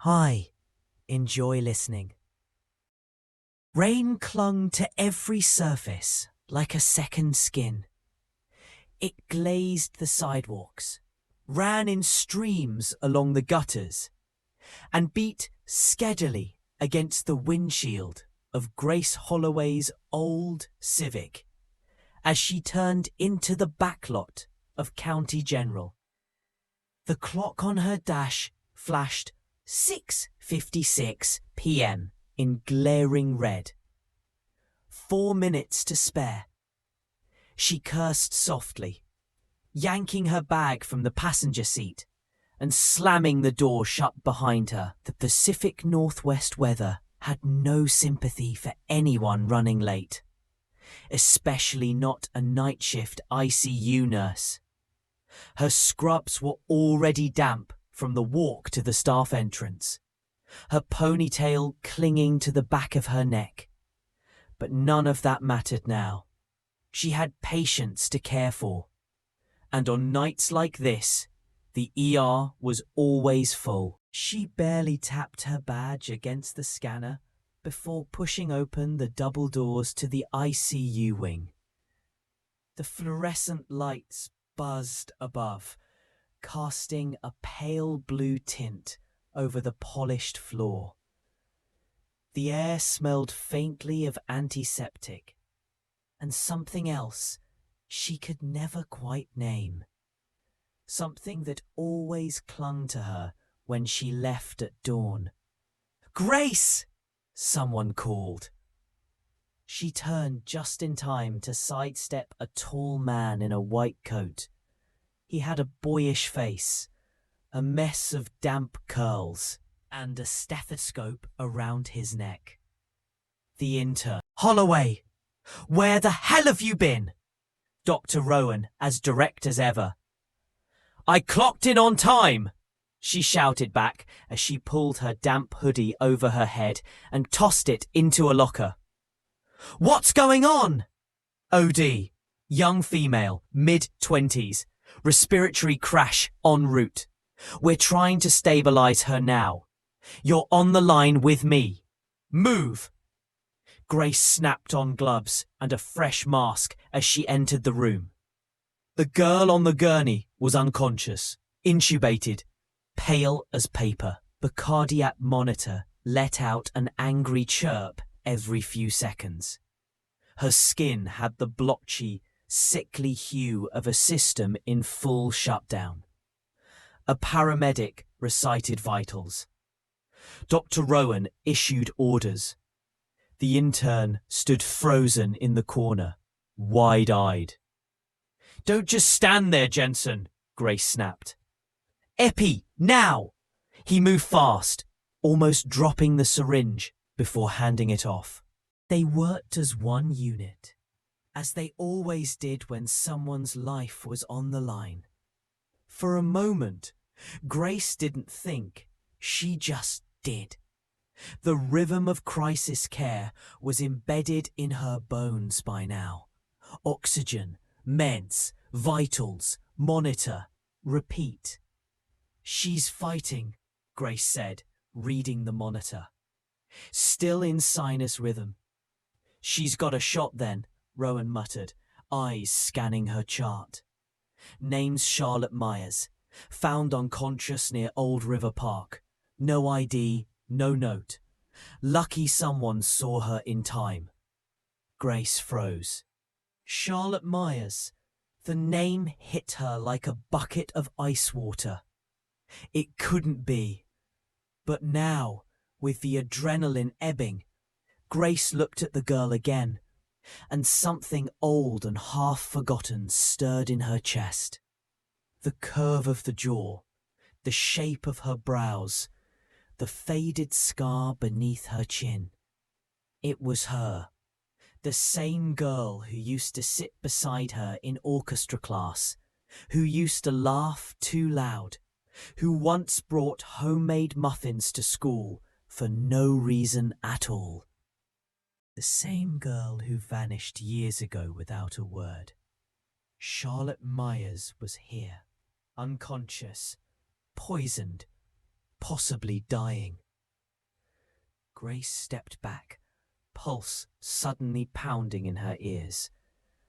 Hi, enjoy listening. Rain clung to every surface like a second skin. It glazed the sidewalks, ran in streams along the gutters, and beat steadily against the windshield of Grace Holloway's old Civic as she turned into the backlot of County General. The clock on her dash flashed 6:56 p.m. in glaring red. 4 minutes to spare. She cursed softly, yanking her bag from the passenger seat and slamming the door shut behind her. The Pacific Northwest weather had no sympathy for anyone running late, especially not a night shift ICU nurse. Her scrubs were already damp from the walk to the staff entrance, her ponytail clinging to the back of her neck. But none of that mattered now. She had patients to care for, and on nights like this, the ER was always full. She barely tapped her badge against the scanner before pushing open the double doors to the ICU wing. The fluorescent lights buzzed above, casting a pale blue tint over the polished floor. The air smelled faintly of antiseptic and something else she could never quite name. Something that always clung to her when she left at dawn. "Grace!" someone called. She turned just in time to sidestep a tall man in a white coat. He had a boyish face, a mess of damp curls, and a stethoscope around his neck. The intern. "Holloway, where the hell have you been?" Dr. Rowan, as direct as ever. "I clocked in on time," she shouted back as she pulled her damp hoodie over her head and tossed it into a locker. "What's going on?" OD, young female, mid-20s, respiratory crash en route. "We're trying to stabilize her now. You're on the line with me. Move!" Grace snapped on gloves and a fresh mask as she entered the room. The girl on the gurney was unconscious, intubated, pale as paper. The cardiac monitor let out an angry chirp every few seconds. Her skin had the blotchy, sickly hue of a system in full shutdown. A paramedic recited vitals. Dr. Rowan issued orders. The intern stood frozen in the corner, wide-eyed. "Don't just stand there, Jensen," Grace snapped. "Epi, now!" He moved fast, almost dropping the syringe before handing it off. They worked as one unit, as they always did when someone's life was on the line. For a moment, Grace didn't think, she just did. The rhythm of crisis care was embedded in her bones by now. Oxygen, meds, vitals, monitor, repeat. "She's fighting," Grace said, reading the monitor. "Still in sinus rhythm." "She's got a shot then," Rowan muttered, eyes scanning her chart. Name's Charlotte Myers, found unconscious near Old River Park. No ID, no note. Lucky someone saw her in time. Grace froze. Charlotte Myers. The name hit her like a bucket of ice water. It couldn't be. But now, with the adrenaline ebbing, Grace looked at the girl again, and something old and half-forgotten stirred in her chest. The curve of the jaw, the shape of her brows, the faded scar beneath her chin. It was her, the same girl who used to sit beside her in orchestra class, who used to laugh too loud, who once brought homemade muffins to school for no reason at all. The same girl who vanished years ago without a word. Charlotte Myers was here, unconscious, poisoned, possibly dying. Grace stepped back, pulse suddenly pounding in her ears.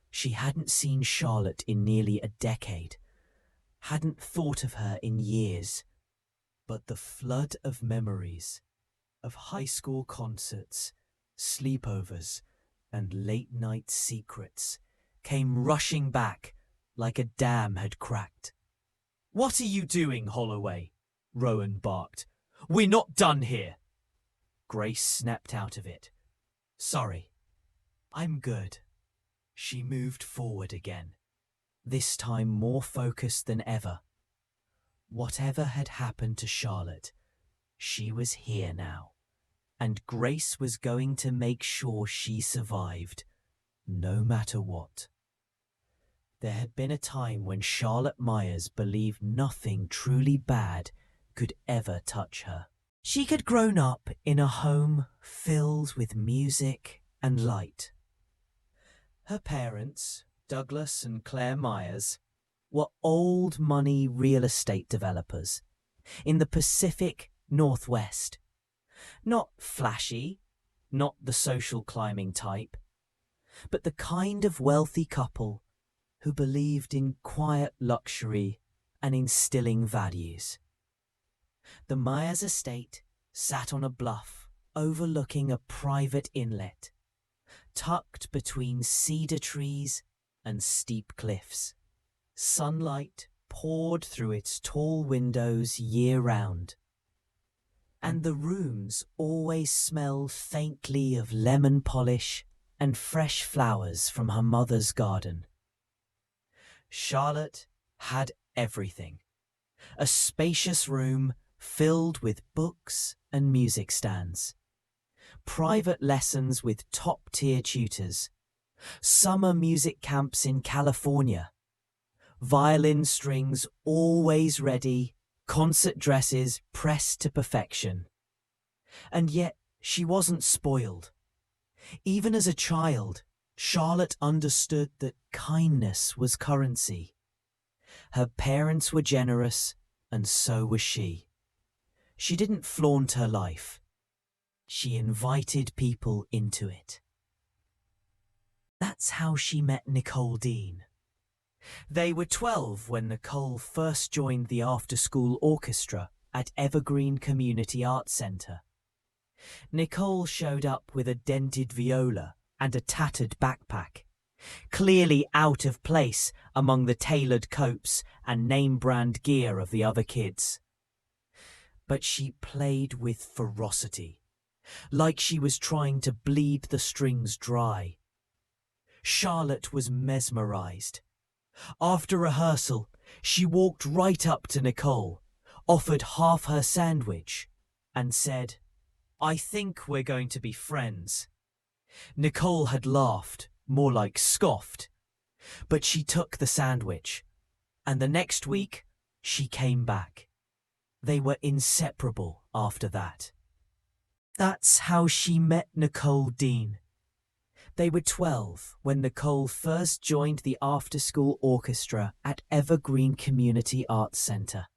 She hadn't seen Charlotte in nearly a decade, hadn't thought of her in years. But the flood of memories, of high school concerts, sleepovers, and late-night secrets came rushing back like a dam had cracked. "What are you doing, Holloway?" Rowan barked. "We're not done here." Grace snapped out of it. "Sorry, I'm good." She moved forward again, this time more focused than ever. Whatever had happened to Charlotte, she was here now, and Grace was going to make sure she survived, no matter what. There had been a time when Charlotte Myers believed nothing truly bad could ever touch her. She had grown up in a home filled with music and light. Her parents, Douglas and Claire Myers, were old money real estate developers in the Pacific Northwest. Not flashy, not the social climbing type, but the kind of wealthy couple who believed in quiet luxury and instilling values. The Myers estate sat on a bluff overlooking a private inlet, tucked between cedar trees and steep cliffs. Sunlight poured through its tall windows year-round, and the rooms always smelled faintly of lemon polish and fresh flowers from her mother's garden. Charlotte had everything. A spacious room filled with books and music stands, private lessons with top-tier tutors, summer music camps in California, violin strings always ready, concert dresses pressed to perfection. And yet she wasn't spoiled. Even as a child, Charlotte understood that kindness was currency. Her parents were generous, and so was she. She didn't flaunt her life. She invited people into it. That's how she met Nicole Dean. They were 12 when Nicole first joined the after-school orchestra at Evergreen Community Arts Center. Nicole showed up with a dented viola and a tattered backpack, clearly out of place among the tailored coats and name-brand gear of the other kids. But she played with ferocity, like she was trying to bleed the strings dry. Charlotte was mesmerized. After rehearsal, she walked right up to Nicole, offered half her sandwich, and said, "I think we're going to be friends." Nicole had laughed, more like scoffed, but she took the sandwich, and the next week she came back. They were inseparable after that. That's how she met Nicole Dean. They were 12 when Nicole first joined the after-school orchestra at Evergreen Community Arts Center.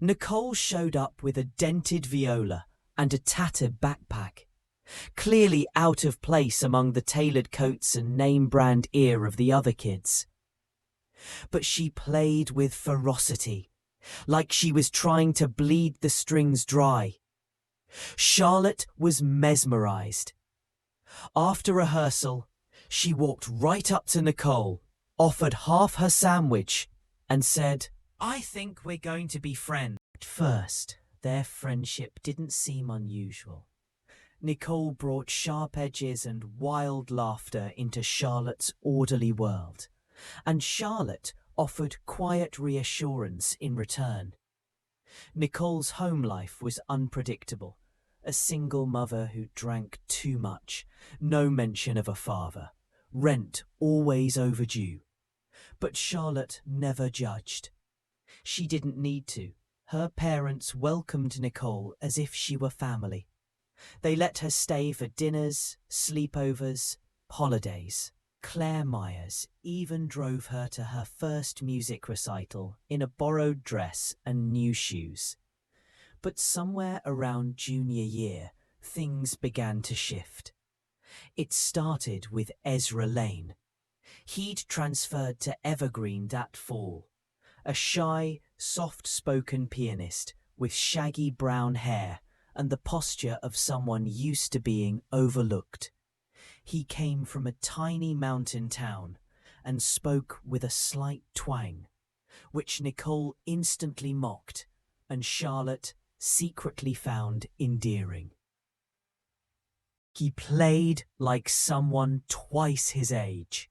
Nicole showed up with a dented viola and a tattered backpack, clearly out of place among the tailored coats and name-brand gear of the other kids. But she played with ferocity, like she was trying to bleed the strings dry. Charlotte was mesmerized. After rehearsal, she walked right up to Nicole, offered half her sandwich, and said, "I think we're going to be friends." At first, their friendship didn't seem unusual. Nicole brought sharp edges and wild laughter into Charlotte's orderly world, and Charlotte offered quiet reassurance in return. Nicole's home life was unpredictable. A single mother who drank too much, no mention of a father, rent always overdue. But Charlotte never judged. She didn't need to. Her parents welcomed Nicole as if she were family. They let her stay for dinners, sleepovers, holidays. Claire Myers even drove her to her first music recital in a borrowed dress and new shoes. But somewhere around junior year, things began to shift. It started with Ezra Lane. He'd transferred to Evergreen that fall, a shy, soft-spoken pianist with shaggy brown hair and the posture of someone used to being overlooked. He came from a tiny mountain town and spoke with a slight twang, which Nicole instantly mocked and Charlotte secretly found endearing. He played like someone twice his age.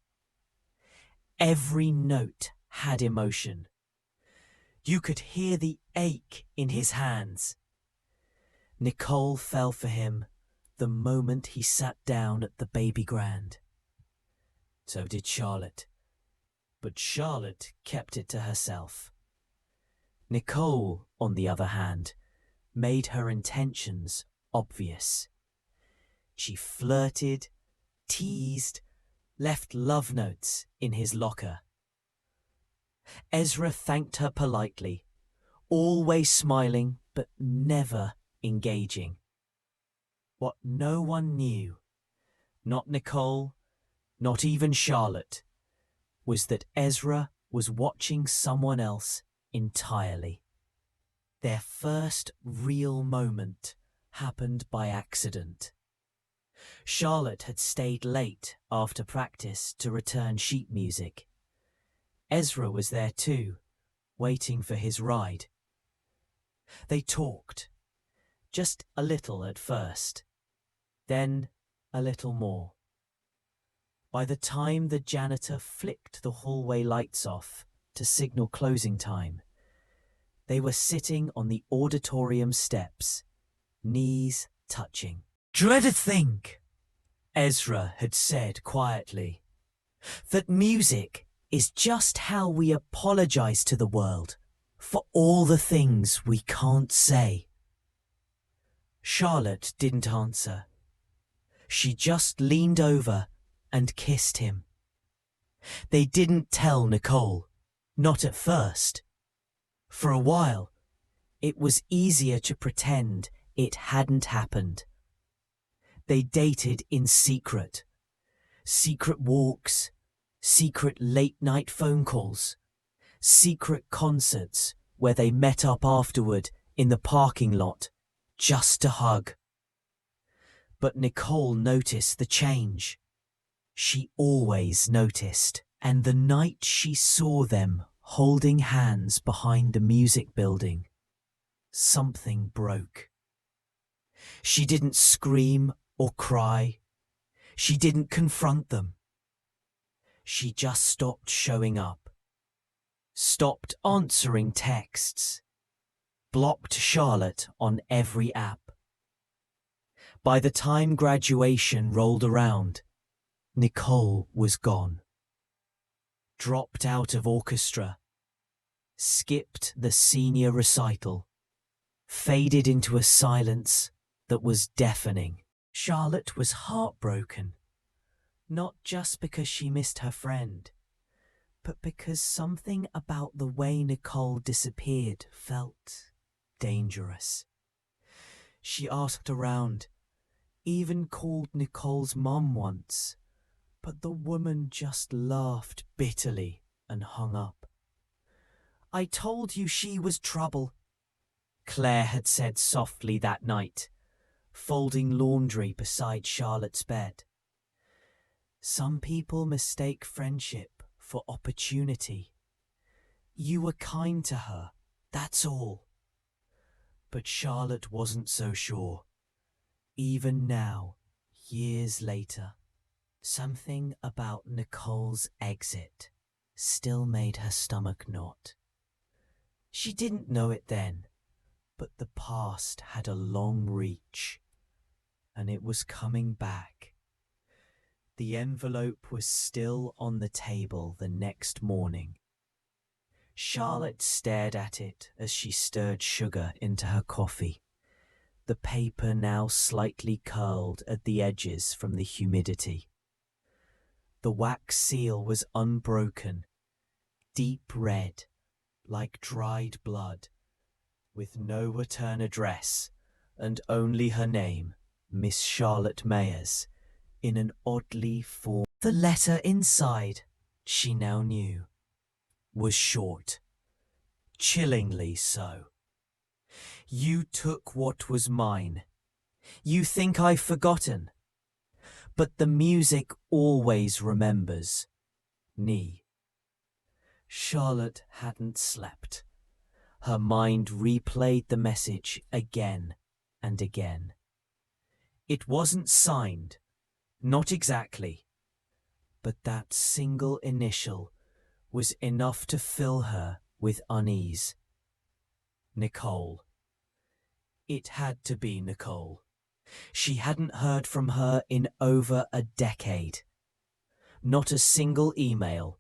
Every note had emotion. You could hear the ache in his hands. Nicole fell for him the moment he sat down at the baby grand. So did Charlotte. But Charlotte kept it to herself. Nicole, on the other hand, made her intentions obvious. She flirted, teased, left love notes in his locker. Ezra thanked her politely, always smiling but never engaging. What no one knew, not Nicole, not even Charlotte, was that Ezra was watching someone else entirely. Their first real moment happened by accident. Charlotte had stayed late after practice to return sheet music. Ezra was there too, waiting for his ride. They talked, just a little at first, then a little more. By the time the janitor flicked the hallway lights off to signal closing time, they were sitting on the auditorium steps, knees touching. "Dreaded thing," Ezra had said quietly, "that music is just how we apologize to the world for all the things we can't say." Charlotte didn't answer. She just leaned over and kissed him. They didn't tell Nicole, not at first. For a while, it was easier to pretend it hadn't happened. They dated in secret. Secret walks, secret late-night phone calls, secret concerts where they met up afterward in the parking lot just to hug. But Nicole noticed the change. She always noticed. And the night she saw them holding hands behind the music building, something broke. She didn't scream or cry. She didn't confront them. She just stopped showing up, stopped answering texts, blocked Charlotte on every app. By the time graduation rolled around, Nicole was gone. Dropped out of orchestra, skipped the senior recital, faded into a silence that was deafening. Charlotte was heartbroken, not just because she missed her friend, but because something about the way Nicole disappeared felt dangerous. She asked around, even called Nicole's mum once, but the woman just laughed bitterly and hung up. "I told you she was trouble," Claire had said softly that night, folding laundry beside Charlotte's bed. "Some people mistake friendship for opportunity. You were kind to her, that's all." But Charlotte wasn't so sure. Even now, years later, something about Nicole's exit still made her stomach knot. She didn't know it then, but the past had a long reach, and it was coming back. The envelope was still on the table the next morning. Charlotte stared at it as she stirred sugar into her coffee, the paper now slightly curled at the edges from the humidity. The wax seal was unbroken, deep red, like dried blood, with no return address, and only her name, Miss Charlotte Mayers, in an oddly formed. The letter inside, she now knew, was short, chillingly so. You took what was mine. You think I've forgotten, but the music always remembers. Nee. Charlotte hadn't slept. Her mind replayed the message again and again. It wasn't signed, not exactly, but that single initial was enough to fill her with unease. Nicole. It had to be Nicole. She hadn't heard from her in over a decade. Not a single email,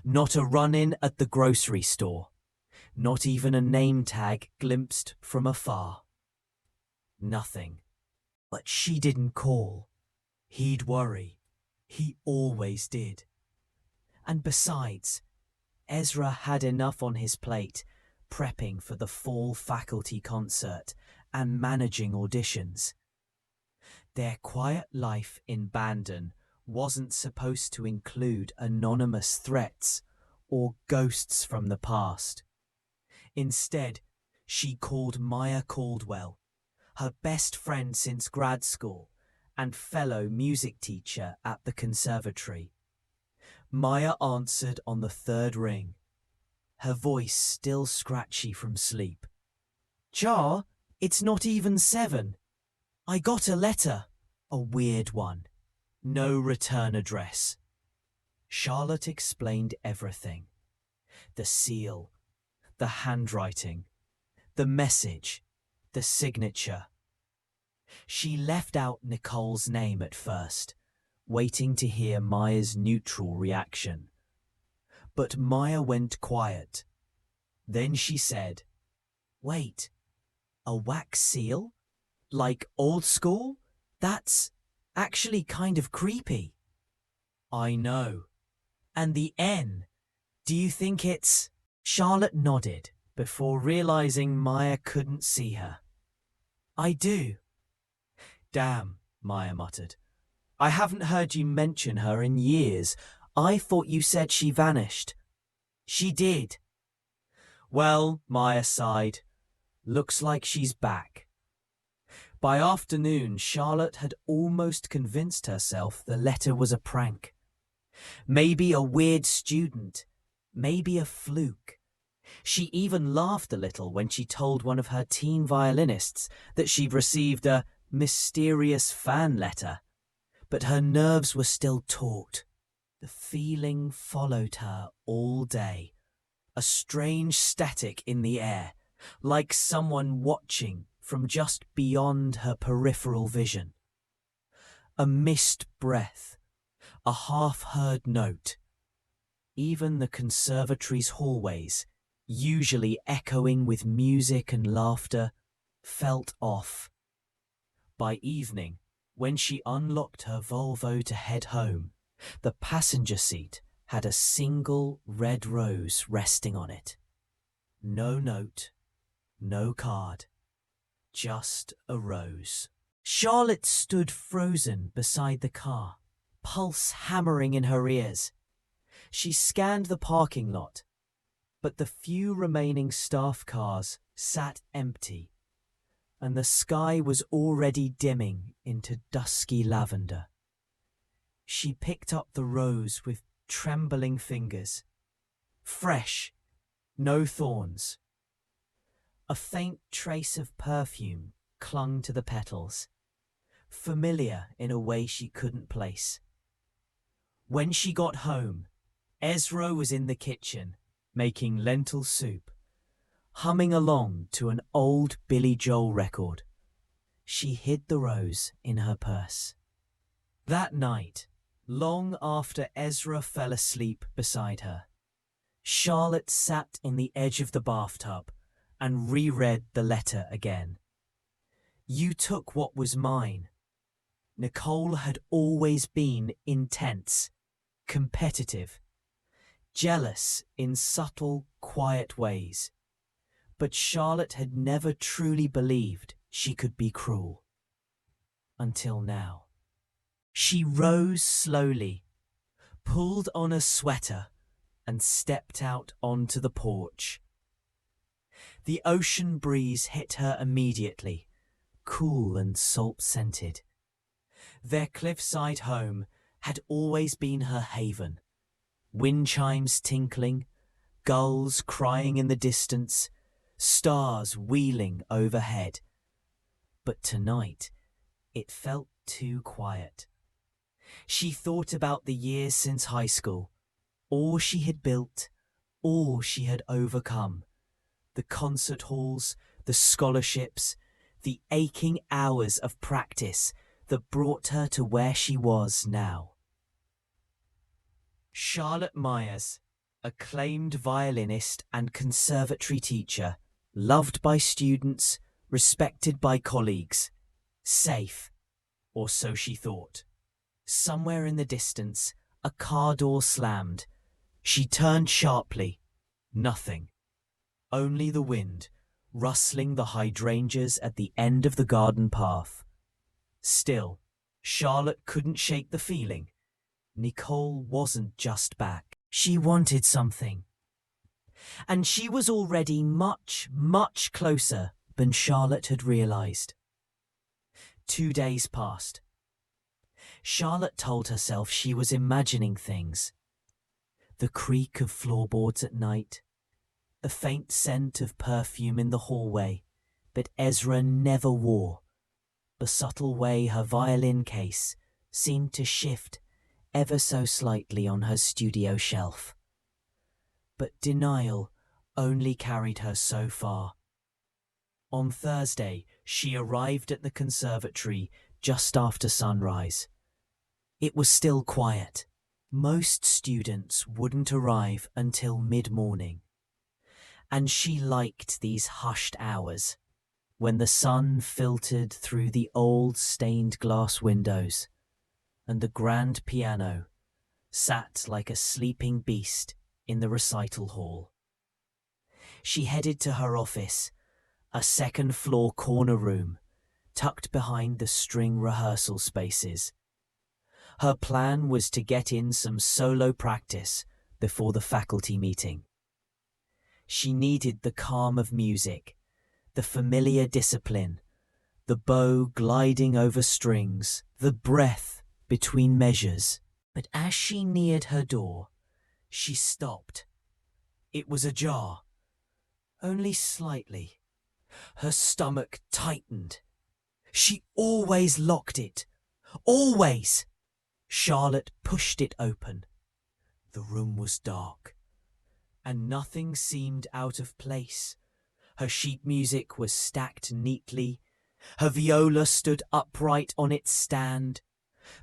not a run-in at the grocery store, not even a name tag glimpsed from afar. Nothing. But she didn't call. He'd worry. He always did. And besides, Ezra had enough on his plate, prepping for the fall faculty concert and managing auditions. Their quiet life in Bandon wasn't supposed to include anonymous threats or ghosts from the past. Instead, she called Maya Caldwell, her best friend since grad school and fellow music teacher at the conservatory. Maya answered on the third ring, her voice still scratchy from sleep. "Char, it's not even 7. I got a letter, a weird one. No return address." Charlotte explained everything. The seal, the handwriting, the message, the signature. She left out Nicole's name at first, waiting to hear Maya's neutral reaction. But Maya went quiet. Then she said, "Wait, a wax seal? Like old school? That's actually kind of creepy." "I know. And the N, do you think it's—" Charlotte nodded before realizing Maya couldn't see her. "I do." "Damn," Maya muttered. "I haven't heard you mention her in years. I thought you said she vanished." "She did." "Well," Maya sighed, "looks like she's back." By afternoon, Charlotte had almost convinced herself the letter was a prank. Maybe a weird student, maybe a fluke. She even laughed a little when she told one of her teen violinists that she'd received a mysterious fan letter. But her nerves were still taut. The feeling followed her all day. A strange static in the air, like someone watching from just beyond her peripheral vision. A missed breath, a half-heard note. Even the conservatory's hallways, usually echoing with music and laughter, felt off. By evening, when she unlocked her Volvo to head home, the passenger seat had a single red rose resting on it. No note, no card, just a rose. Charlotte stood frozen beside the car, pulse hammering in her ears. She scanned the parking lot, but the few remaining staff cars sat empty, and the sky was already dimming into dusky lavender. She picked up the rose with trembling fingers. Fresh, no thorns. A faint trace of perfume clung to the petals, familiar in a way she couldn't place. When she got home, Ezra was in the kitchen, making lentil soup, humming along to an old Billy Joel record. She hid the rose in her purse. That night, long after Ezra fell asleep beside her, Charlotte sat on the edge of the bathtub and reread the letter again. You took what was mine. Nicole had always been intense, competitive, jealous in subtle, quiet ways. But Charlotte had never truly believed she could be cruel. Until now. She rose slowly, pulled on a sweater, and stepped out onto the porch. The ocean breeze hit her immediately, cool and salt-scented. Their cliffside home had always been her haven. Wind chimes tinkling, gulls crying in the distance, stars wheeling overhead. But tonight, it felt too quiet. She thought about the years since high school, all she had built, all she had overcome. The concert halls, the scholarships, the aching hours of practice that brought her to where she was now. Charlotte Myers, acclaimed violinist and conservatory teacher, loved by students, respected by colleagues, safe, or so she thought. Somewhere in the distance, a car door slammed. She turned sharply. Nothing. Only the wind, rustling the hydrangeas at the end of the garden path. Still, Charlotte couldn't shake the feeling. Nicole wasn't just back. She wanted something. And she was already much, much closer than Charlotte had realized. 2 days passed. Charlotte told herself she was imagining things. The creak of floorboards at night, a faint scent of perfume in the hallway that Ezra never wore, the subtle way her violin case seemed to shift ever so slightly on her studio shelf. But denial only carried her so far. On Thursday, she arrived at the conservatory just after sunrise. It was still quiet. Most students wouldn't arrive until mid-morning. And she liked these hushed hours, when the sun filtered through the old stained glass windows, and the grand piano sat like a sleeping beast in the recital hall. She headed to her office, a second-floor corner room, tucked behind the string rehearsal spaces. Her plan was to get in some solo practice before the faculty meeting. She needed the calm of music, the familiar discipline, the bow gliding over strings, the breath between measures. But as she neared her door, she stopped. It was ajar, only slightly. Her stomach tightened. She always locked it. Always! Charlotte pushed it open. The room was dark, and nothing seemed out of place. Her sheet music was stacked neatly. Her viola stood upright on its stand.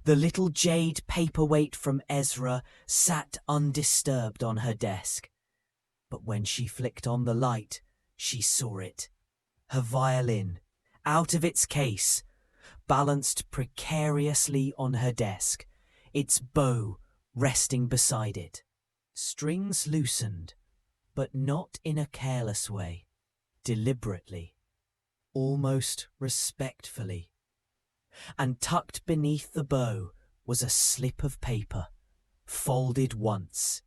The little jade paperweight from Ezra sat undisturbed on her desk. But when she flicked on the light, she saw it. Her violin, out of its case, balanced precariously on her desk, its bow resting beside it. Strings loosened, but not in a careless way, deliberately, almost respectfully. And tucked beneath the bow was a slip of paper, folded once.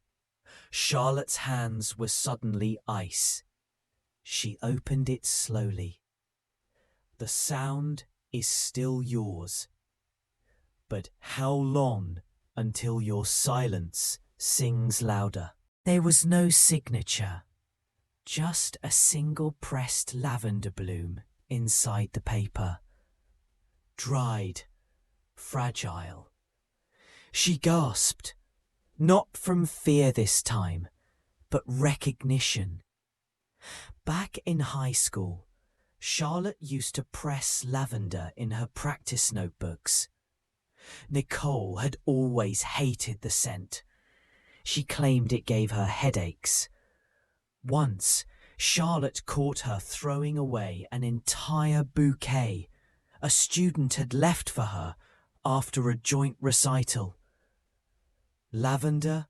Charlotte's hands were suddenly ice. She opened it slowly. The sound is still yours. But how long until your silence sings louder? There was no signature, just a single pressed lavender bloom inside the paper. Dried, fragile. She gasped, not from fear this time, but recognition. Back in high school, Charlotte used to press lavender in her practice notebooks. Nicole had always hated the scent. She claimed it gave her headaches. Once, Charlotte caught her throwing away an entire bouquet a student had left for her after a joint recital. Lavender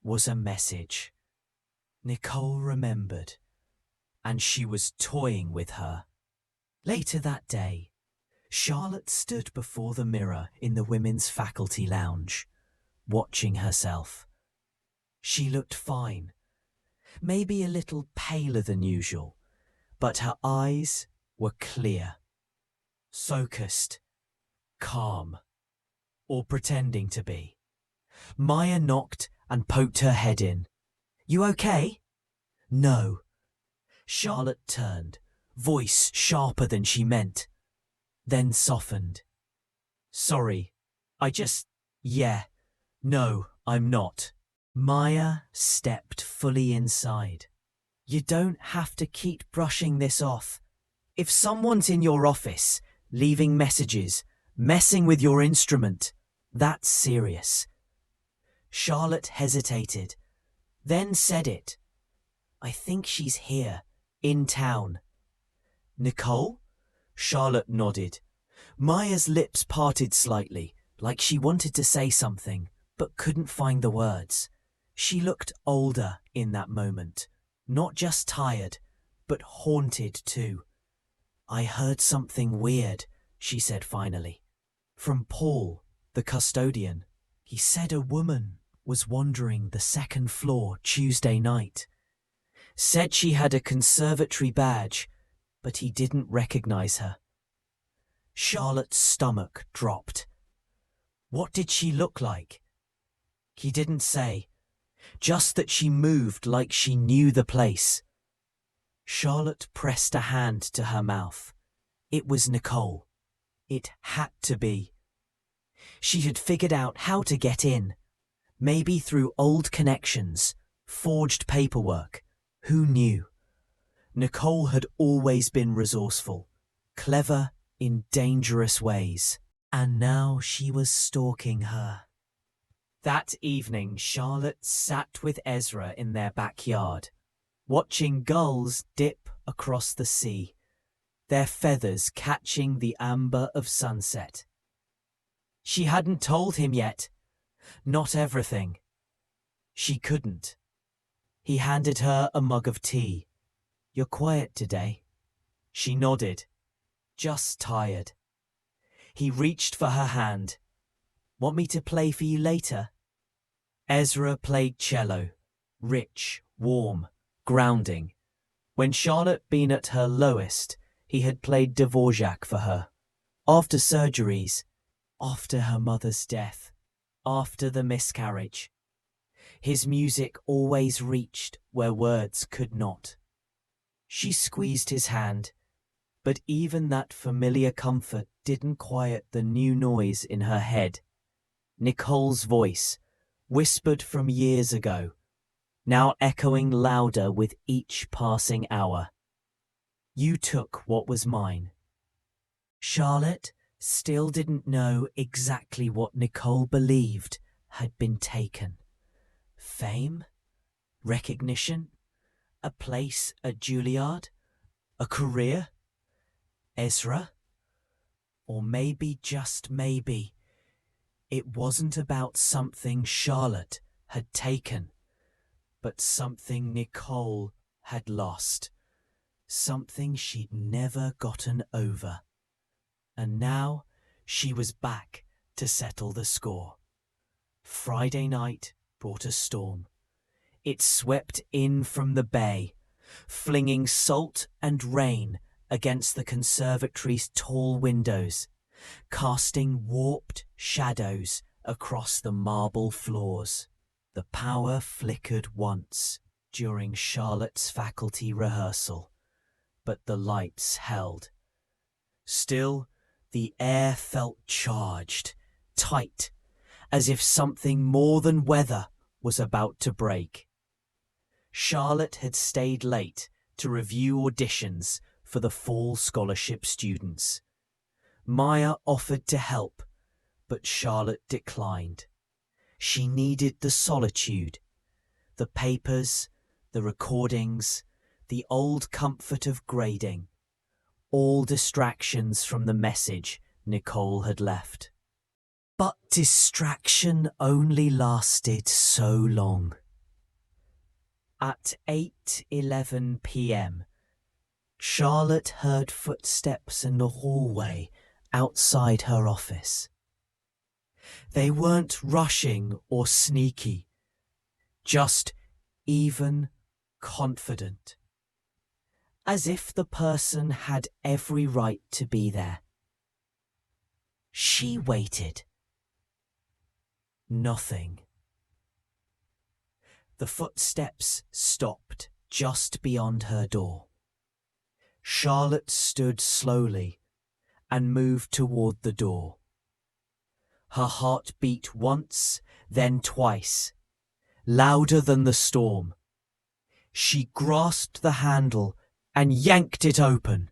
was a message. Nicole remembered. and she was toying with her. Later that day, Charlotte stood before the mirror in the women's faculty lounge, watching herself. She looked fine, maybe a little paler than usual, but her eyes were clear, focused, calm, or pretending to be. Maya knocked and poked her head in. "You okay?" "No." Charlotte turned, voice sharper than she meant, then softened. "Sorry, yeah, no, I'm not." Maya stepped fully inside. "You don't have to keep brushing this off. If someone's in your office, leaving messages, messing with your instrument, that's serious." Charlotte hesitated, then said it. "I think she's here, in town." "Nicole?" Charlotte nodded. Maya's lips parted slightly, like she wanted to say something, but couldn't find the words. She looked older in that moment, not just tired, but haunted too. "I heard something weird," she said finally. "From Paul, the custodian. He said a woman was wandering the second floor Tuesday night. Said she had a conservatory badge, but he didn't recognize her." Charlotte's stomach dropped. "What did she look like?" "He didn't say, just that she moved like she knew the place." Charlotte pressed a hand to her mouth. It was Nicole. It had to be. She had figured out how to get in, maybe through old connections, forged paperwork. Who knew? Nicole had always been resourceful, clever in dangerous ways, and now she was stalking her. That evening, Charlotte sat with Ezra in their backyard, watching gulls dip across the sea, their feathers catching the amber of sunset. She hadn't told him yet, not everything. She couldn't. He handed her a mug of tea. "You're quiet today." She nodded. "Just tired." He reached for her hand. "Want me to play for you later?" Ezra played cello, rich, warm, grounding. When Charlotte been at her lowest, he had played Dvorak for her. After surgeries, after her mother's death, after the miscarriage, his music always reached where words could not. She squeezed his hand, but even that familiar comfort didn't quiet the new noise in her head. Nicole's voice, whispered from years ago, now echoing louder with each passing hour. "You took what was mine." Charlotte still didn't know exactly what Nicole believed had been taken. Fame? Recognition? A place at Juilliard? A career? Ezra? Or maybe, just maybe, it wasn't about something Charlotte had taken, but something Nicole had lost, something she'd never gotten over. And now she was back to settle the score. Friday night brought a storm. It swept in from the bay, flinging salt and rain against the conservatory's tall windows, casting warped shadows across the marble floors. The power flickered once during Charlotte's faculty rehearsal, but the lights held. Still, the air felt charged, tight, as if something more than weather was about to break. Charlotte had stayed late to review auditions for the fall scholarship students. Maya offered to help, but Charlotte declined. She needed the solitude, the papers, the recordings, the old comfort of grading, all distractions from the message Nicole had left. But distraction only lasted so long. At 8:11 p.m., Charlotte heard footsteps in the hallway outside her office. They weren't rushing or sneaky, just even confident, as if the person had every right to be there. She waited. Nothing. The footsteps stopped just beyond her door. Charlotte stood slowly and moved toward the door. Her heart beat once, then twice, louder than the storm. She grasped the handle and yanked it open.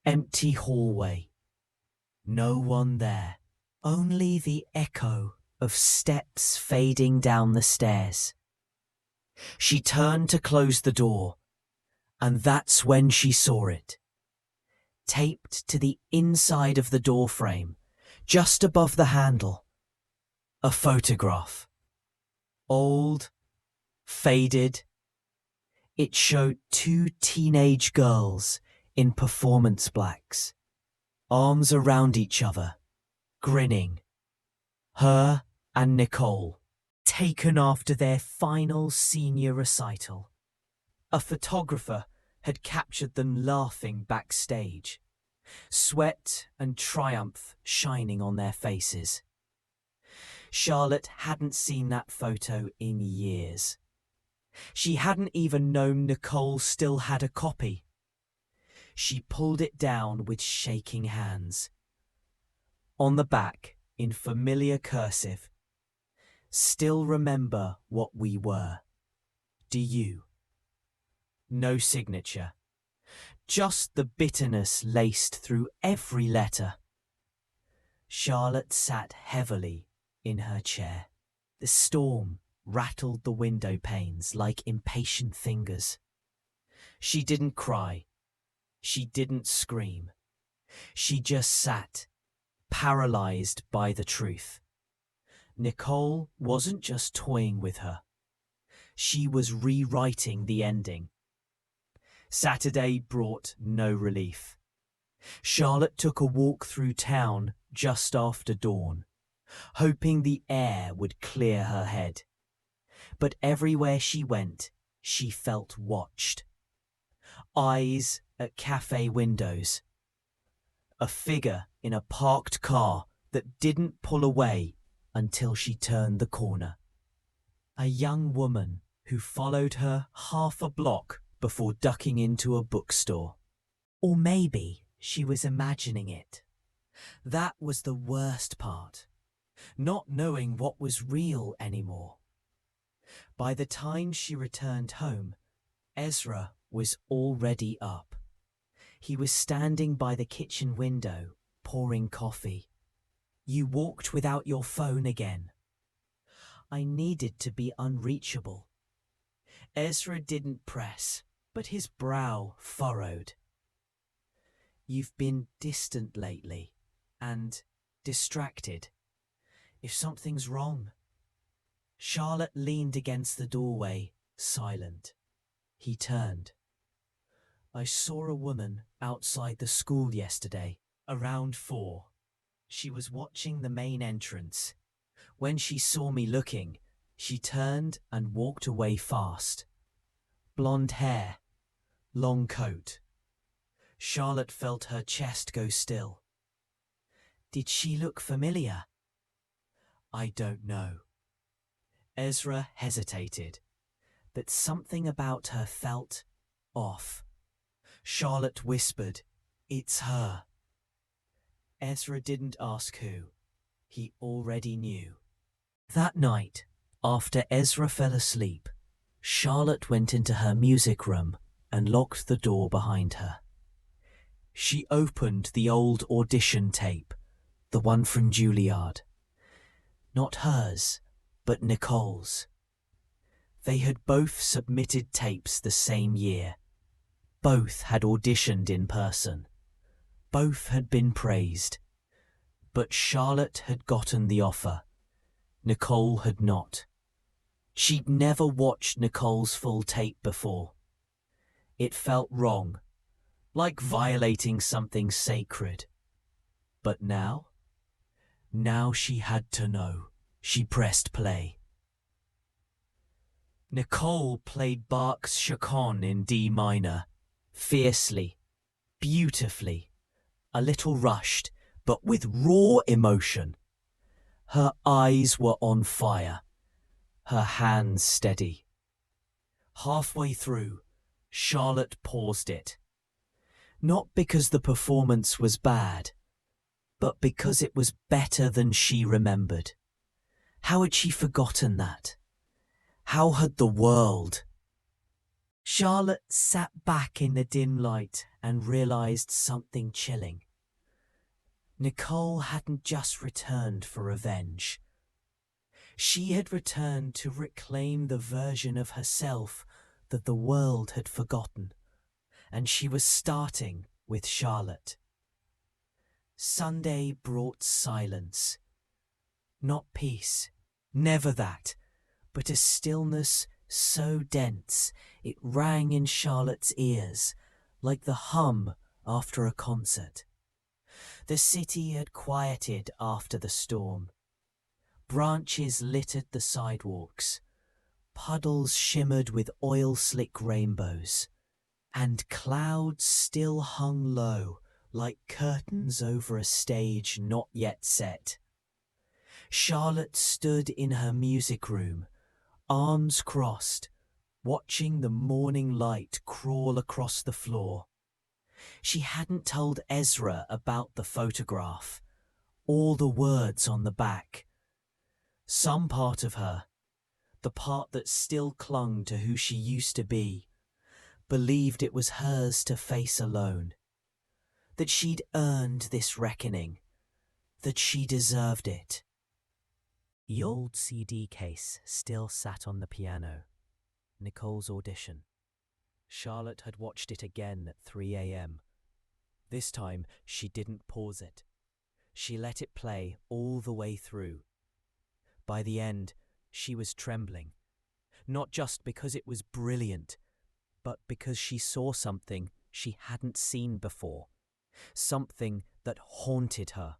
Empty hallway. No one there. Only the echo of steps fading down the stairs. She turned to close the door, and that's when she saw it. Taped to the inside of the door frame, just above the handle, a photograph. Old, faded. It showed two teenage girls in performance blacks, arms around each other, grinning. Her and Nicole, taken after their final senior recital. A photographer had captured them laughing backstage, sweat and triumph shining on their faces. Charlotte hadn't seen that photo in years. She hadn't even known Nicole still had a copy. She pulled it down with shaking hands. On the back, in familiar cursive, "Still remember what we were. Do you?" No signature. Just the bitterness laced through every letter. Charlotte sat heavily in her chair. The storm rattled the window panes like impatient fingers. She didn't cry. She didn't scream. She just sat, paralyzed by the truth. Nicole wasn't just toying with her. She was rewriting the ending. Saturday brought no relief. Charlotte took a walk through town just after dawn, hoping the air would clear her head. But everywhere she went, she felt watched. Eyes at cafe windows. A figure in a parked car that didn't pull away until she turned the corner. A young woman who followed her half a block before ducking into a bookstore. Or maybe she was imagining it. That was the worst part, not knowing what was real anymore. By the time she returned home, Ezra was already up. He was standing by the kitchen window, pouring coffee. "You walked without your phone again." "I needed to be unreachable." Ezra didn't press, but his brow furrowed. "You've been distant lately, and distracted. If something's wrong." Charlotte leaned against the doorway, silent. He turned. "I saw a woman outside the school yesterday, around 4. She was watching the main entrance. When she saw me looking, she turned and walked away fast. Blonde hair, long coat." Charlotte felt her chest go still. "Did she look familiar?" "I don't know." Ezra hesitated, but something about her felt off. Charlotte whispered, "It's her." Ezra didn't ask who. He already knew. That night, after Ezra fell asleep, Charlotte went into her music room and locked the door behind her. She opened the old audition tape, the one from Juilliard. Not hers, but Nicole's. They had both submitted tapes the same year. Both had auditioned in person. Both had been praised. But Charlotte had gotten the offer. Nicole had not. She'd never watched Nicole's full tape before. It felt wrong, like violating something sacred. But now she had to know. She pressed play. Nicole played Bach's Chaconne in D minor, fiercely, beautifully, a little rushed, but with raw emotion. Her eyes were on fire, her hands steady. Halfway through, Charlotte paused it. Not because the performance was bad, but because it was better than she remembered. How had she forgotten that? How had the world? Charlotte sat back in the dim light and realized something chilling. Nicole hadn't just returned for revenge. She had returned to reclaim the version of herself that the world had forgotten, and she was starting with Charlotte. Sunday brought silence. Not peace, never that, but a stillness so dense it rang in Charlotte's ears like the hum after a concert. The city had quieted after the storm. Branches littered the sidewalks. Puddles shimmered with oil-slick rainbows. And clouds still hung low like curtains over a stage not yet set. Charlotte stood in her music room, arms crossed, watching the morning light crawl across the floor. She hadn't told Ezra about the photograph, or the words on the back. Some part of her, the part that still clung to who she used to be, believed it was hers to face alone, that she'd earned this reckoning, that she deserved it. The old CD case still sat on the piano. Nicole's audition. Charlotte had watched it again at 3 a.m. This time, she didn't pause it. She let it play all the way through. By the end, she was trembling, not just because it was brilliant, but because she saw something she hadn't seen before, something that haunted her.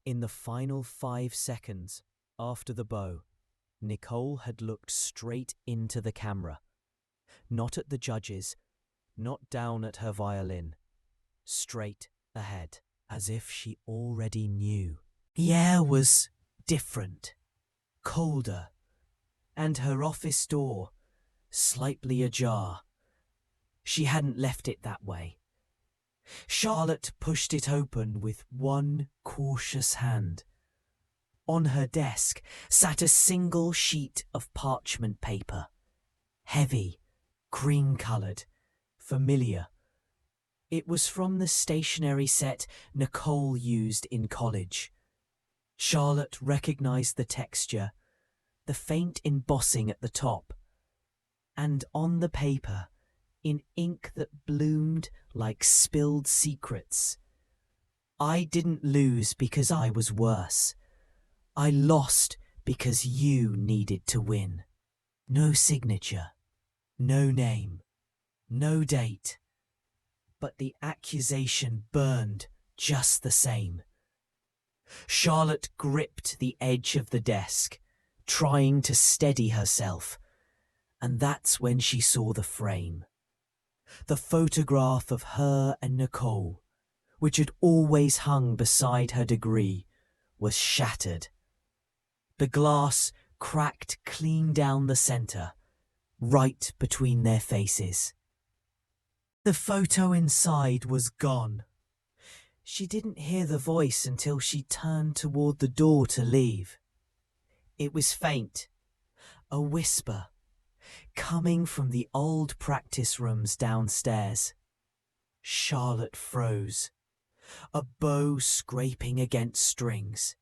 In the final 5 seconds after the bow, Nicole had looked straight into the camera, not at the judges, not down at her violin, straight ahead, as if she already knew. The air was different, colder, and her office door slightly ajar. She hadn't left it that way. Charlotte pushed it open with one cautious hand. On her desk sat a single sheet of parchment paper, heavy, cream-coloured, familiar. It was from the stationery set Nicole used in college. Charlotte recognised the texture, the faint embossing at the top, and on the paper, in ink that bloomed like spilled secrets. I didn't lose because I was worse. I lost because you needed to win. No signature, no name, no date. But the accusation burned just the same. Charlotte gripped the edge of the desk, trying to steady herself, and that's when she saw the frame. The photograph of her and Nicole, which had always hung beside her degree, was shattered. The glass cracked clean down the centre, right between their faces. The photo inside was gone. She didn't hear the voice until she turned toward the door to leave. It was faint, a whisper, coming from the old practice rooms downstairs. Charlotte froze, a bow scraping against strings.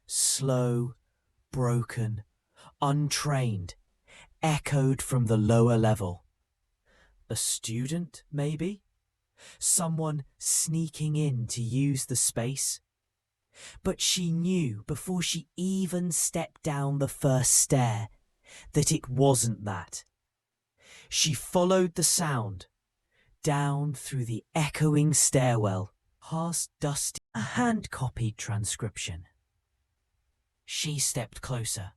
Slow, broken, untrained, echoed from the lower level. A student, maybe? Someone sneaking in to use the space? But she knew before she even stepped down the first stair that it wasn't that. She followed the sound, down through the echoing stairwell, past dusty, a hand-copied transcription. She stepped closer.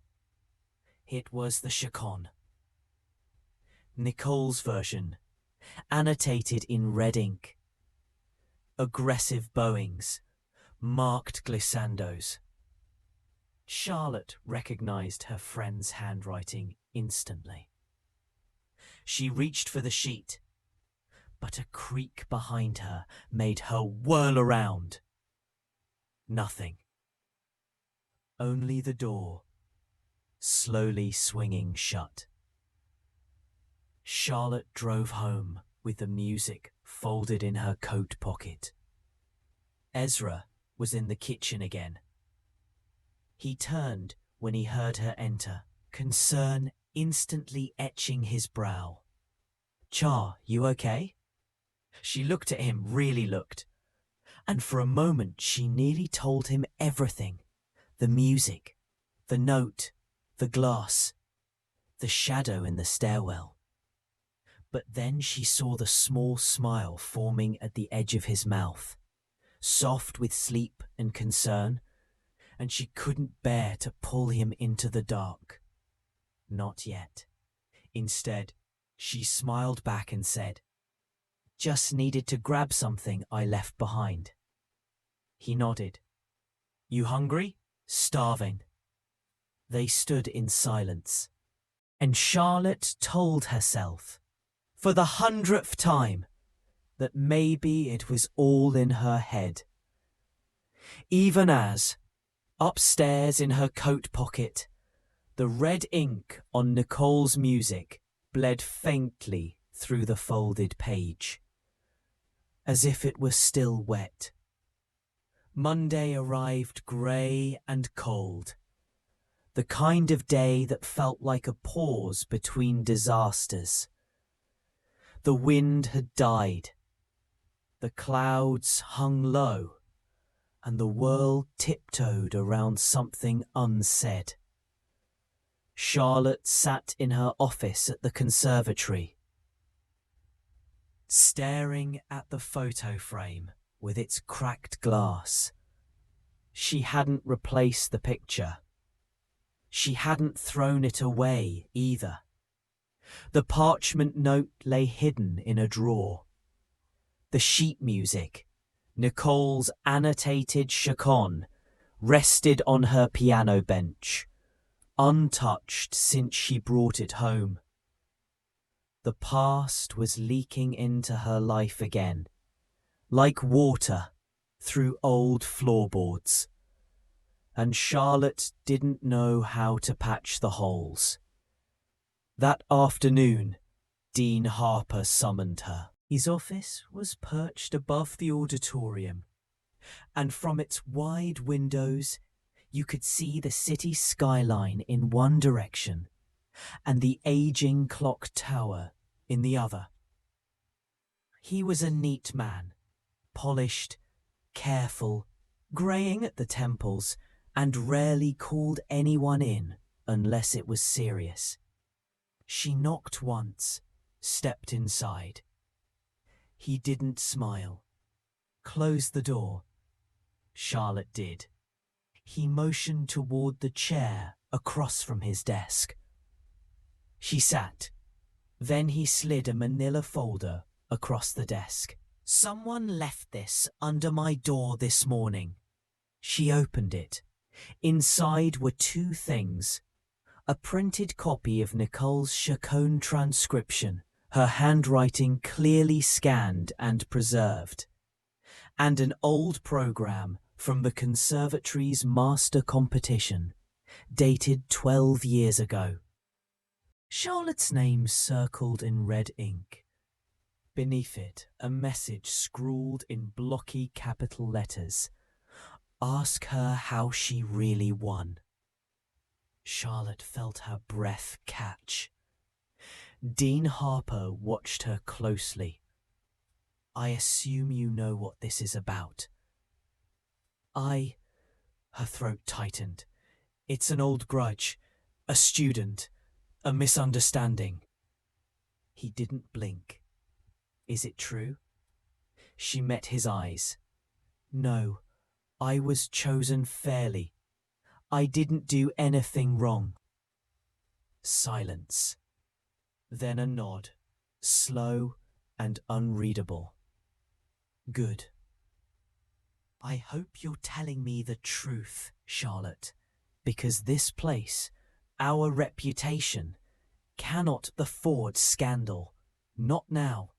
It was the Chacon. Nicole's version, annotated in red ink. Aggressive bowings, marked glissandos. Charlotte recognized her friend's handwriting instantly. She reached for the sheet, but a creak behind her made her whirl around. Nothing. Only the door, slowly swinging shut. Charlotte drove home with the music folded in her coat pocket. Ezra was in the kitchen again. He turned when he heard her enter, concern instantly etching his brow. "Char, you okay?" She looked at him, really looked, and for a moment she nearly told him everything. The music, the note, the glass, the shadow in the stairwell. But then she saw the small smile forming at the edge of his mouth, soft with sleep and concern, and she couldn't bear to pull him into the dark. Not yet. Instead, she smiled back and said, "Just needed to grab something I left behind." He nodded. "You hungry?" "Starving." They stood in silence, and Charlotte told herself, for the 100th time, that maybe it was all in her head. Even as, upstairs in her coat pocket, the red ink on Nicole's music bled faintly through the folded page, as if it were still wet. Monday arrived grey and cold, the kind of day that felt like a pause between disasters. The wind had died, the clouds hung low, and the world tiptoed around something unsaid. Charlotte sat in her office at the conservatory, staring at the photo frame with its cracked glass. She hadn't replaced the picture. She hadn't thrown it away either. The parchment note lay hidden in a drawer. The sheet music, Nicole's annotated Chacon, rested on her piano bench, untouched since she brought it home. The past was leaking into her life again, like water through old floorboards, and Charlotte didn't know how to patch the holes. That afternoon, Dean Harper summoned her. His office was perched above the auditorium, and from its wide windows you could see the city skyline in one direction and the aging clock tower in the other. He was a neat man, polished, careful, greying at the temples, and rarely called anyone in unless it was serious. She knocked once, stepped inside. He didn't smile. Close the door. Charlotte did. He motioned toward the chair across from his desk. She sat. Then he slid a manila folder across the desk. "Someone left this under my door this morning." She opened it. Inside were two things: a printed copy of Nicole's Chacon transcription, her handwriting clearly scanned and preserved, and an old program from the conservatory's master competition, dated 12 years ago. Charlotte's name circled in red ink. Beneath it, a message scrawled in blocky capital letters. Ask her how she really won. Charlotte felt her breath catch. Dean Harper watched her closely. "I assume you know what this is about." Her throat tightened. "It's an old grudge, a student, a misunderstanding." He didn't blink. Is it true? She met his eyes. No, I was chosen fairly. I didn't do anything wrong. Silence. Then a nod, slow and unreadable. Good. I hope you're telling me the truth, Charlotte, because this place, our reputation, cannot afford scandal. Not now.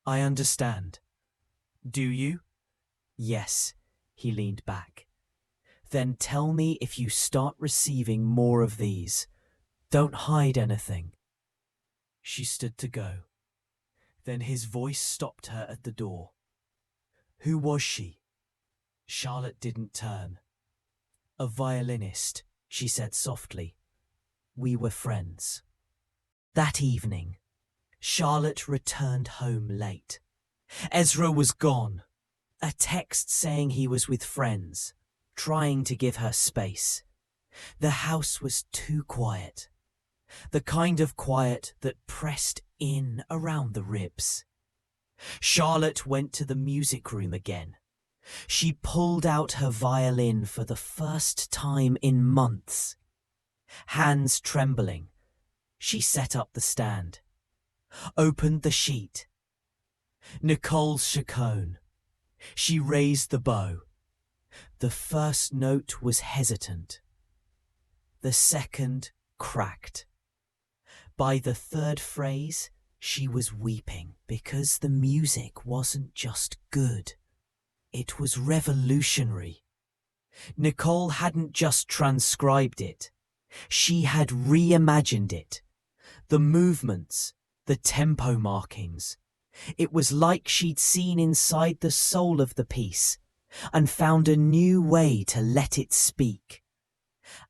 I understand. Do you? Yes, he leaned back. Then tell me if you start receiving more of these. Don't hide anything. She stood to go. Then his voice stopped her at the door. Who was she? Charlotte didn't turn. A violinist, she said softly. We were friends. That evening, Charlotte returned home late. Ezra was gone. A text saying he was with friends, trying to give her space. The house was too quiet. The kind of quiet that pressed in around the ribs. Charlotte went to the music room again. She pulled out her violin for the first time in months. Hands trembling, she set up the stand, opened the sheet. Nicole's chaconne. She raised the bow. The first note was hesitant. The second cracked. By the third phrase, she was weeping because the music wasn't just good. It was revolutionary. Nicole hadn't just transcribed it. She had reimagined it. The movements, the tempo markings. It was like she'd seen inside the soul of the piece and found a new way to let it speak.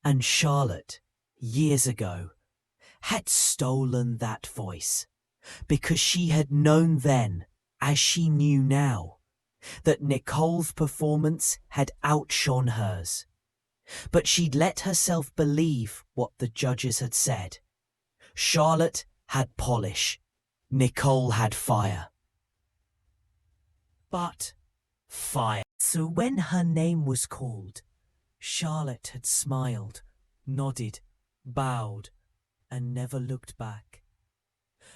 And Charlotte, years ago, had stolen that voice because she had known then, as she knew now, that Nicole's performance had outshone hers. But she'd let herself believe what the judges had said. Charlotte had polish. Nicole had fire. But fire. So when her name was called, Charlotte had smiled, nodded, bowed, and never looked back.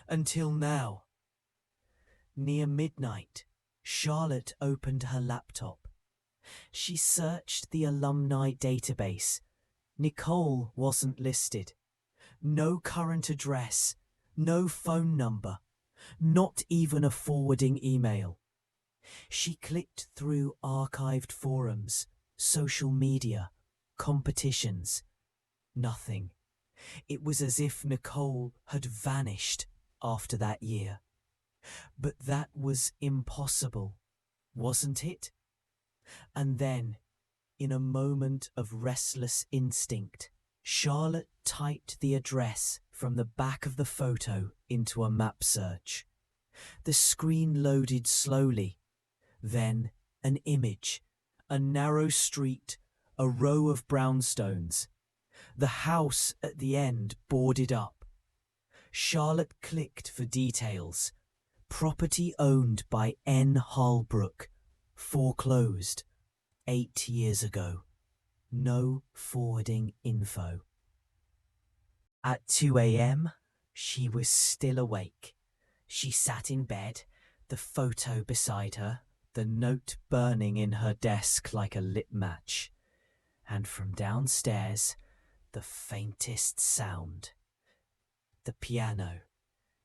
Until now. Near midnight, Charlotte opened her laptop. She searched the alumni database. Nicole wasn't listed. No current address, no phone number, not even a forwarding email. She clicked through archived forums, social media, competitions. Nothing. It was as if Nicole had vanished after that year. But that was impossible, wasn't it? And then, in a moment of restless instinct, Charlotte typed the address from the back of the photo into a map search. The screen loaded slowly. Then an image, a narrow street, a row of brownstones. The house at the end boarded up. Charlotte clicked for details. Property owned by N. Holbrook. Foreclosed. 8 years ago. No forwarding info. At 2 a.m., she was still awake. She sat in bed, the photo beside her, the note burning in her desk like a lit match. And from downstairs, the faintest sound. The piano.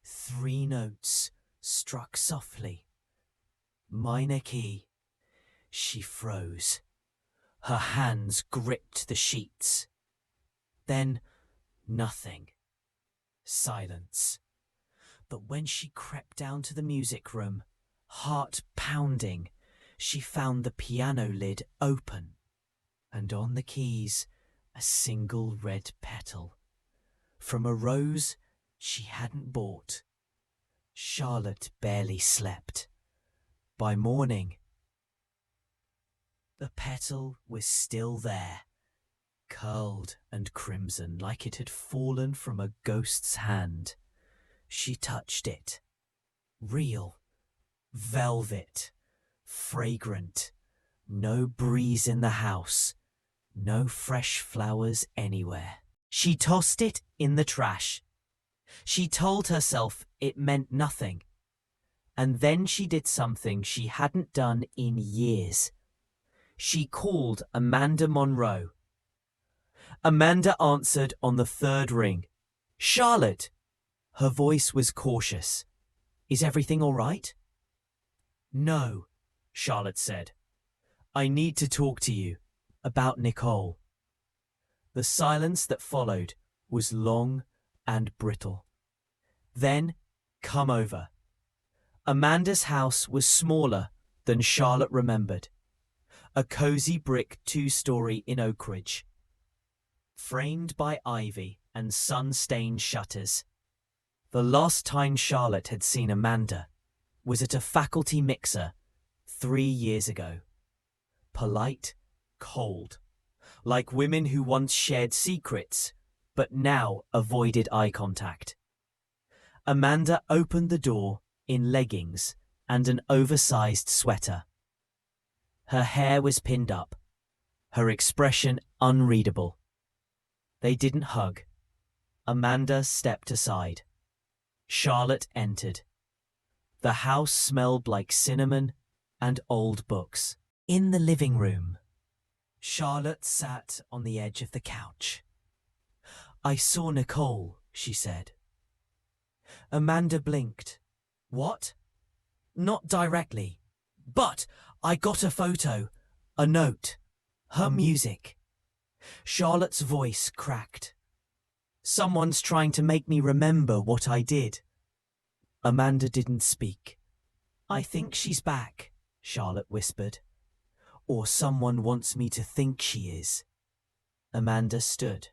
3 notes struck softly. Minor key. She froze. Her hands gripped the sheets. Then nothing. Silence. But when she crept down to the music room, heart pounding, she found the piano lid open, and on the keys a single red petal. From a rose she hadn't bought. Charlotte barely slept. By morning, the petal was still there, curled and crimson like it had fallen from a ghost's hand. She touched it. Real. Velvet. Fragrant. No breeze in the house. No fresh flowers anywhere. She tossed it in the trash. She told herself it meant nothing. And then she did something she hadn't done in years. She called Amanda Monroe. Amanda answered on the third ring. "Charlotte." Her voice was cautious. "Is everything all right?" "No," Charlotte said. "I need to talk to you about Nicole." The silence that followed was long and brittle. Then, "Come over." Amanda's house was smaller than Charlotte remembered. A cozy brick two-story in Oak Ridge, framed by ivy and sun-stained shutters. The last time Charlotte had seen Amanda was at a faculty mixer 3 years ago. Polite, cold, like women who once shared secrets, but now avoided eye contact. Amanda opened the door in leggings and an oversized sweater. Her hair was pinned up, her expression unreadable. They didn't hug. Amanda stepped aside. Charlotte entered. The house smelled like cinnamon and old books. In the living room, Charlotte sat on the edge of the couch. "I saw Nicole," she said. Amanda blinked. "What?" "Not directly, but I got a photo, a note, her music." Charlotte's voice cracked. "Someone's trying to make me remember what I did." Amanda didn't speak. "I think she's back," Charlotte whispered. "Or someone wants me to think she is." Amanda stood,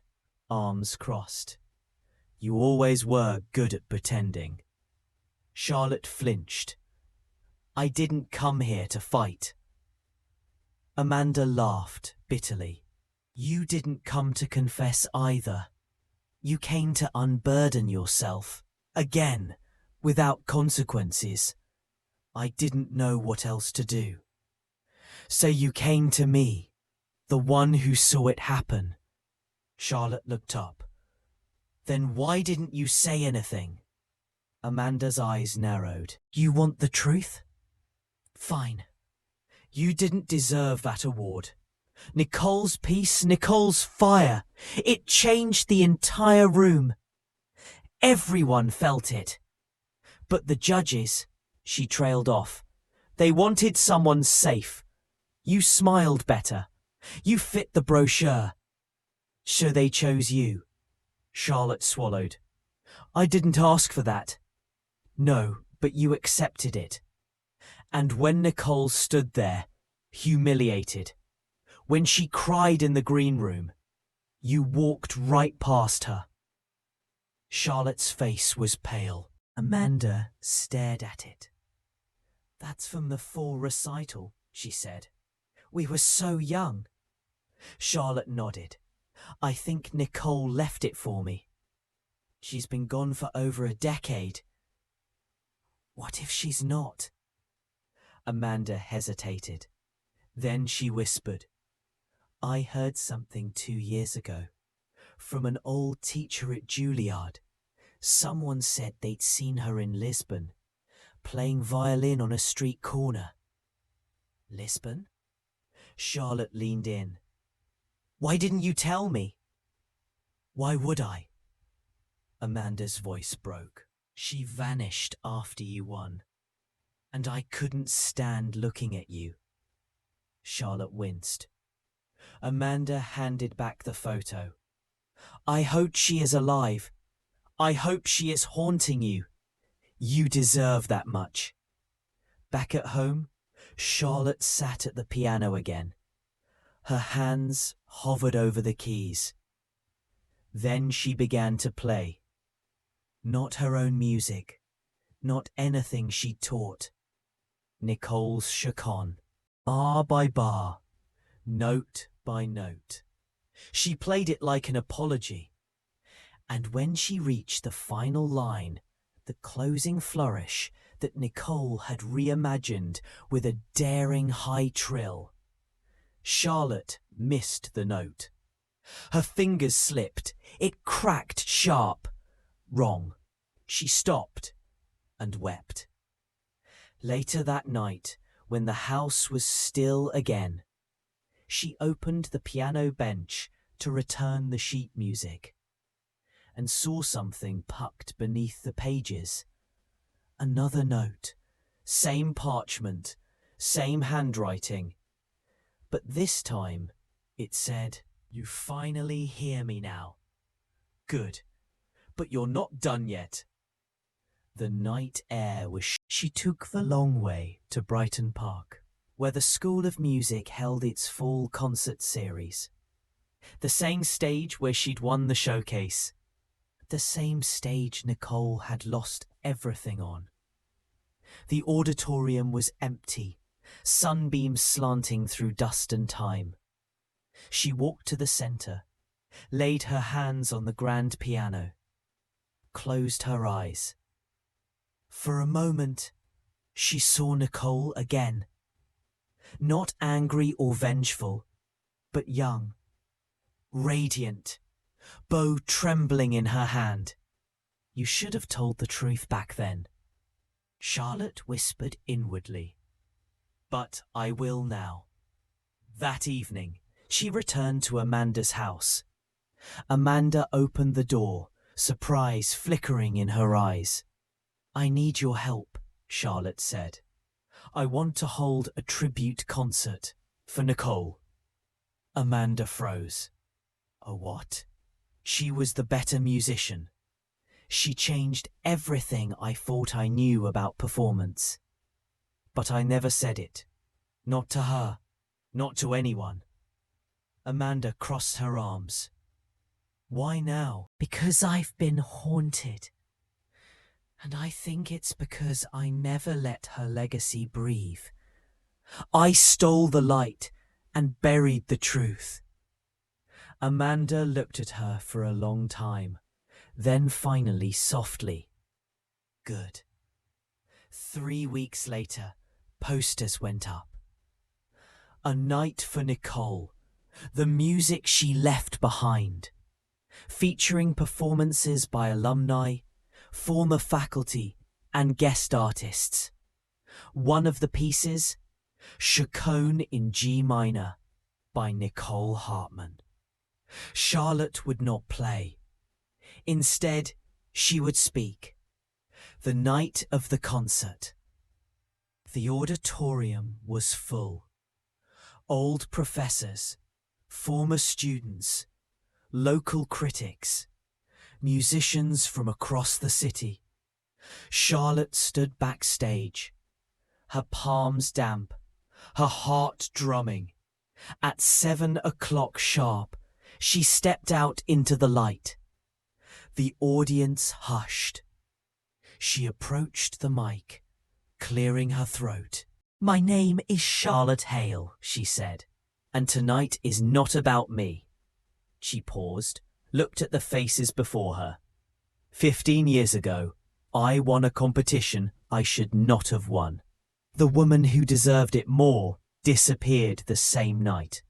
arms crossed. "You always were good at pretending." Charlotte flinched. "I didn't come here to fight." Amanda laughed bitterly. "You didn't come to confess either. You came to unburden yourself. Again, without consequences. I didn't know what else to do. So you came to me, the one who saw it happen." Charlotte looked up. "Then why didn't you say anything?" Amanda's eyes narrowed. "You want the truth? Fine. You didn't deserve that award. Nicole's peace, Nicole's fire. It changed the entire room. Everyone felt it. But the judges," she trailed off, "they wanted someone safe. You smiled better. You fit the brochure. So they chose you." Charlotte swallowed. "I didn't ask for that." "No, but you accepted it. And when Nicole stood there, humiliated, when she cried in the green room, you walked right past her." Charlotte's face was pale. Amanda stared at it. "That's from the fall recital," she said. "We were so young." Charlotte nodded. "I think Nicole left it for me. She's been gone for over a decade. What if she's not?" Amanda hesitated. Then she whispered, "I heard something 2 years ago from an old teacher at Juilliard. Someone said they'd seen her in Lisbon, playing violin on a street corner." "Lisbon?" Charlotte leaned in. "Why didn't you tell me?" "Why would I?" Amanda's voice broke. "She vanished after you won, and I couldn't stand looking at you." Charlotte winced. Amanda handed back the photo. "I hope she is alive. I hope she is haunting you. You deserve that much." Back at home, Charlotte sat at the piano again. Her hands hovered over the keys. Then she began to play. Not her own music, not anything she'd taught. Nicole's chaconne, bar by bar, note by note. She played it like an apology. And when she reached the final line, the closing flourish, that Nicole had reimagined with a daring high trill. Charlotte missed the note. Her fingers slipped. It cracked sharp. Wrong. She stopped and wept. Later that night, when the house was still again, she opened the piano bench to return the sheet music and saw something pucked beneath the pages. Another note, same parchment, same handwriting, but this time it said, "You finally hear me now. Good, but you're not done yet." The night air was She took the long way to Brighton Park, where the School of Music held its fall concert series. The same stage where she'd won the showcase. The same stage Nicole had lost everything on. The auditorium was empty, sunbeams slanting through dust and time. She walked to the center, laid her hands on the grand piano, closed her eyes. For a moment, she saw Nicole again. Not angry or vengeful, but young, radiant, bow trembling in her hand. "You should have told the truth back then," Charlotte whispered inwardly. "But I will now." That evening, she returned to Amanda's house. Amanda opened the door, surprise flickering in her eyes. "I need your help," Charlotte said. "I want to hold a tribute concert for Nicole." Amanda froze. A what? She was the better musician. She changed everything I thought I knew about performance. But I never said it. Not to her. Not to anyone. Amanda crossed her arms. "Why now?" "Because I've been haunted. And I think it's because I never let her legacy breathe. I stole the light and buried the truth." Amanda looked at her for a long time, then finally softly, "Good." 3 weeks later, posters went up. A night for Nicole, the music she left behind, featuring performances by alumni, former faculty, and guest artists. One of the pieces, Chaconne in G minor, by Nicole Hartman. Charlotte would not play. Instead, she would speak. The night of the concert. The auditorium was full. Old professors, former students, local critics, musicians from across the city. Charlotte stood backstage, her palms damp, her heart drumming. At 7 o'clock sharp, she stepped out into the light. The audience hushed. She approached the mic, clearing her throat. "My name is Charlotte Hale," she said, "and tonight is not about me." She paused, looked at the faces before her. 15 years ago, I won a competition I should not have won. The woman who deserved it more disappeared the same night.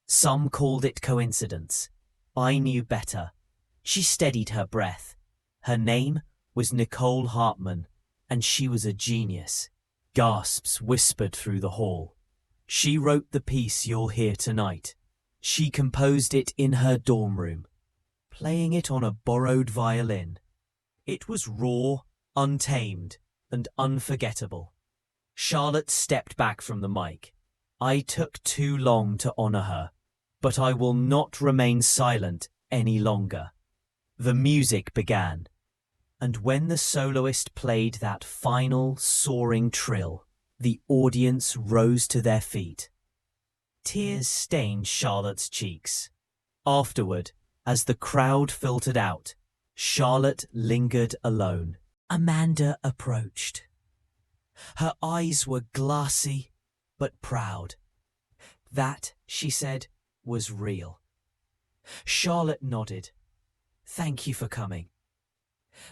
Some called it coincidence. I knew better. She steadied her breath. Her name was Nicole Hartman, and she was a genius. Gasps whispered through the hall. She wrote the piece you'll hear tonight. She composed it in her dorm room, playing it on a borrowed violin. It was raw, untamed, and unforgettable. Charlotte stepped back from the mic. I took too long to honor her, but I will not remain silent any longer. The music began, and when the soloist played that final soaring trill, the audience rose to their feet. Tears stained Charlotte's cheeks. Afterward, as the crowd filtered out, Charlotte lingered alone. Amanda approached. Her eyes were glassy but proud. That, she said, was real. Charlotte nodded. "Thank you for coming."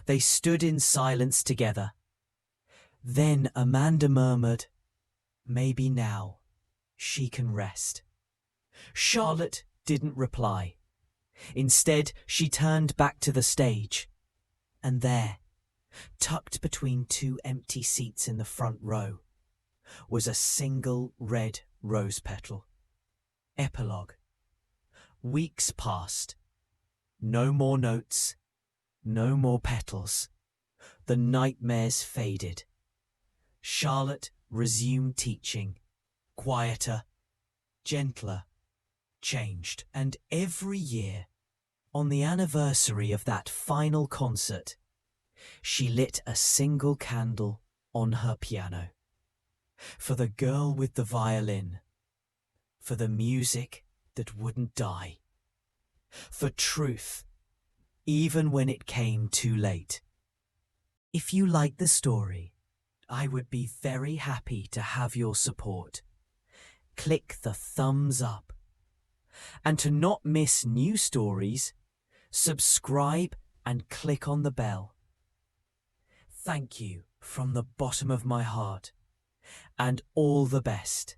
They stood in silence together. Then Amanda murmured, "Maybe now she can rest." Charlotte didn't reply. Instead, she turned back to the stage. And there, tucked between two empty seats in the front row, was a single red rose petal. Epilogue. Weeks passed. No more notes. No more petals. The nightmares faded. Charlotte resumed teaching, quieter, gentler, changed. And every year, on the anniversary of that final concert, she lit a single candle on her piano. For the girl with the violin. For the music that wouldn't die. For truth, even when it came too late. If you like the story, I would be very happy to have your support. Click the thumbs up. And to not miss new stories, subscribe and click on the bell. Thank you from the bottom of my heart, and all the best.